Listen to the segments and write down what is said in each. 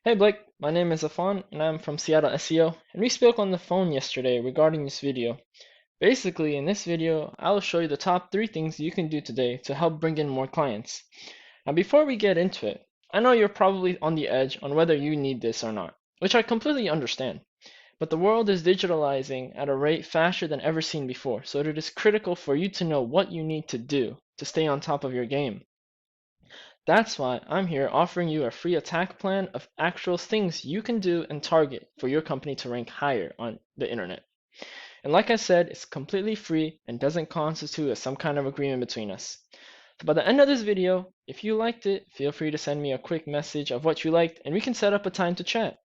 Hey Blake, my name is Afan and I'm from Seattle SEO, and we spoke on the phone yesterday regarding this video. Basically, in this video, I will show you the top 3 things you can do today to help bring in more clients. Now, before we get into it, I know you're probably on the edge on whether you need this or not, which I completely understand. But the world is digitalizing at a rate faster than ever seen before, so it is critical for you to know what you need to do to stay on top of your game. That's why I'm here offering you a free attack plan of actual things you can do and target for your company to rank higher on the internet. And like I said, it's completely free and doesn't constitute some kind of agreement between us. So by the end of this video, if you liked it, feel free to send me a quick message of what you liked and we can set up a time to chat.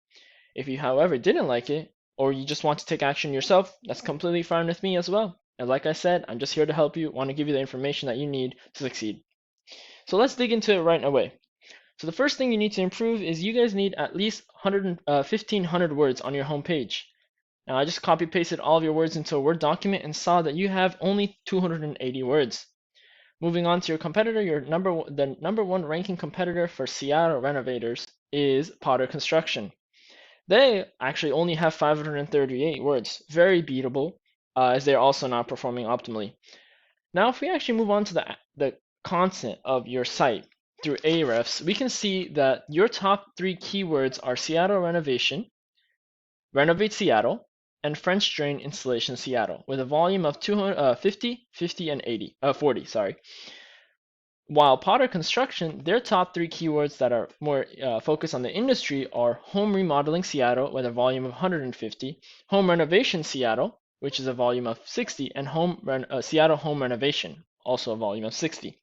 If you, however, didn't like it, or you just want to take action yourself, that's completely fine with me as well. And like I said, I'm just here to help you, want to give you the information that you need to succeed. So let's dig into it right away. So the first thing you need to improve is you guys need at least 1,500 words on your homepage. Now I just copy pasted all of your words into a Word document and saw that you have only 280 words. Moving on to your competitor, the number one ranking competitor for Seattle renovators is Potter Construction. They actually only have 538 words, very beatable, as they're also not performing optimally. Now, if we actually move on to the content of your site through Ahrefs, we can see that your top 3 keywords are Seattle Renovation, Renovate Seattle, and French Drain Installation Seattle, with a volume of 50, 50, and 40. Sorry. While Potter Construction, their top 3 keywords that are more focused on the industry are Home Remodeling Seattle, with a volume of 150, Home Renovation Seattle, which is a volume of 60, and Seattle Home Renovation, also a volume of 60.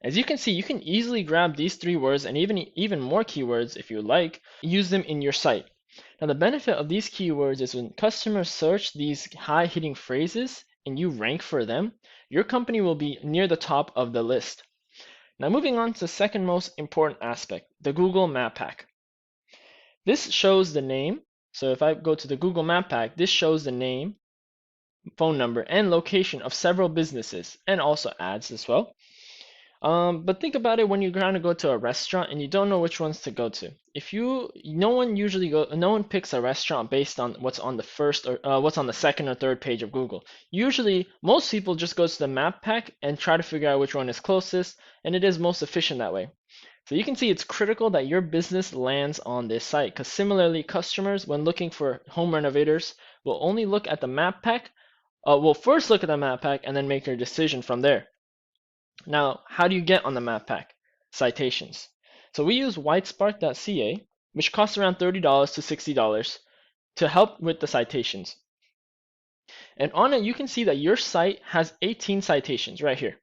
As you can see, you can easily grab these 3 words and even more keywords if you like, use them in your site. Now the benefit of these keywords is when customers search these high hitting phrases and you rank for them, your company will be near the top of the list. Now moving on to the second most important aspect, the Google Map Pack. This shows the name. So if I go to the Google Map Pack, this shows the name, phone number, and location of several businesses and also ads as well. But think about it when you're trying to go to a restaurant and you don't know which ones to go to. No one picks a restaurant based on what's on the first or what's on the second or third page of Google. Usually, most people just go to the map pack and try to figure out which one is closest, and it is most efficient that way. So you can see it's critical that your business lands on this site, because similarly, customers, when looking for home renovators, will only look at the map pack. Will first look at the map pack and then make their decision from there. Now, how do you get on the map pack? Citations. So we use whitespark.ca, which costs around $30 to $60 to help with the citations. And on it, you can see that your site has 18 citations right here.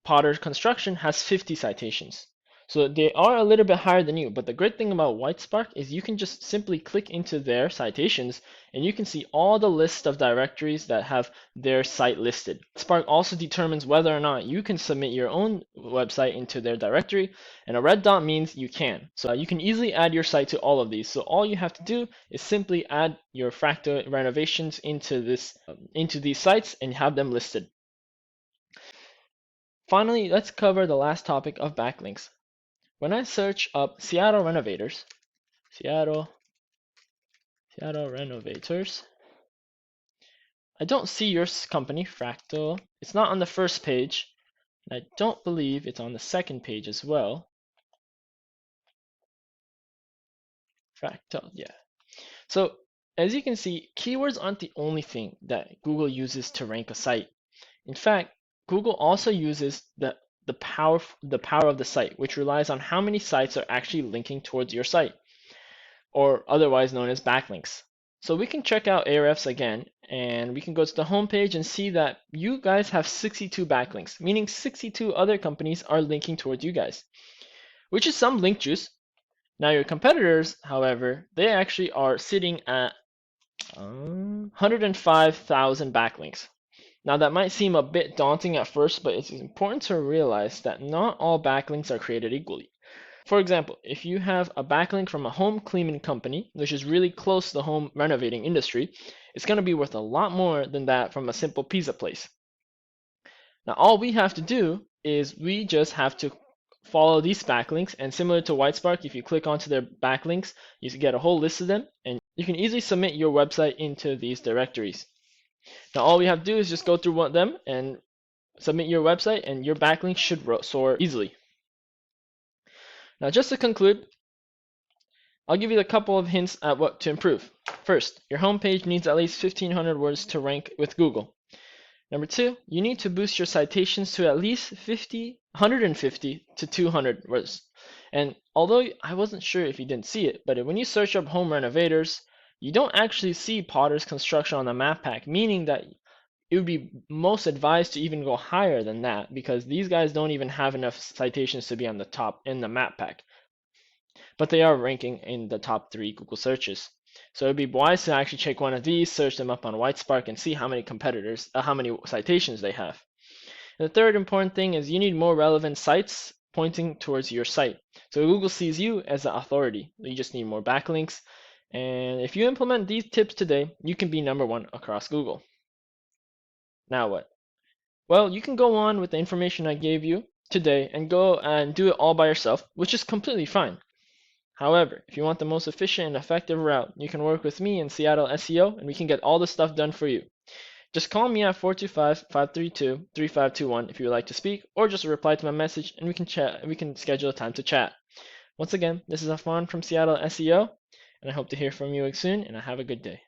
Potter Construction has 50 citations. So they are a little bit higher than you, but the great thing about Whitespark is you can just simply click into their citations and you can see all the list of directories that have their site listed. Whitespark also determines whether or not you can submit your own website into their directory, and a red dot means you can. So you can easily add your site to all of these. So all you have to do is simply add your Fractal renovations into these sites and have them listed. Finally, let's cover the last topic of backlinks. When I search up Seattle renovators, Seattle renovators, I don't see your company, Fractal. It's not on the first page, and I don't believe it's on the second page as well. Fractal, yeah. So as you can see, keywords aren't the only thing that Google uses to rank a site. In fact, Google also uses the power of the site, which relies on how many sites are actually linking towards your site, or otherwise known as backlinks. So we can check out Ahrefs again, and we can go to the home page and see that you guys have 62 backlinks, meaning 62 other companies are linking towards you guys, which is some link juice. Now your competitors, however, they actually are sitting at 105,000 backlinks. Now that might seem a bit daunting at first, but it's important to realize that not all backlinks are created equally. For example, if you have a backlink from a home cleaning company, which is really close to the home renovating industry, it's going to be worth a lot more than that from a simple pizza place. Now all we have to do is we just have to follow these backlinks, and similar to Whitespark, if you click onto their backlinks, you get a whole list of them, and you can easily submit your website into these directories. Now all we have to do is just go through one of them and submit your website, and your backlinks should soar easily. Now just to conclude, I'll give you a couple of hints at what to improve. First, your homepage needs at least 1,500 words to rank with Google. Number two, you need to boost your citations to at least 150 to 200 words. And although I wasn't sure if you didn't see it, but when you search up home renovators, you don't actually see Potter's Construction on the map pack, meaning that it would be most advised to even go higher than that, because these guys don't even have enough citations to be on the top in the map pack. But they are ranking in the top 3 Google searches. So it'd be wise to actually check one of these, search them up on Whitespark, and see how many competitors, how many citations they have. And the third important thing is you need more relevant sites pointing towards your site. So Google sees you as the authority. You just need more backlinks. And if you implement these tips today, you can be #1 across Google. Now what? Well, you can go on with the information I gave you today and go and do it all by yourself, which is completely fine. However, if you want the most efficient and effective route, you can work with me in Seattle SEO, and we can get all this stuff done for you. Just call me at 425-532-3521 if you would like to speak, or just reply to my message and we can chat. We can schedule a time to chat. Once again, this is Afan from Seattle SEO, and I hope to hear from you soon, and have a good day.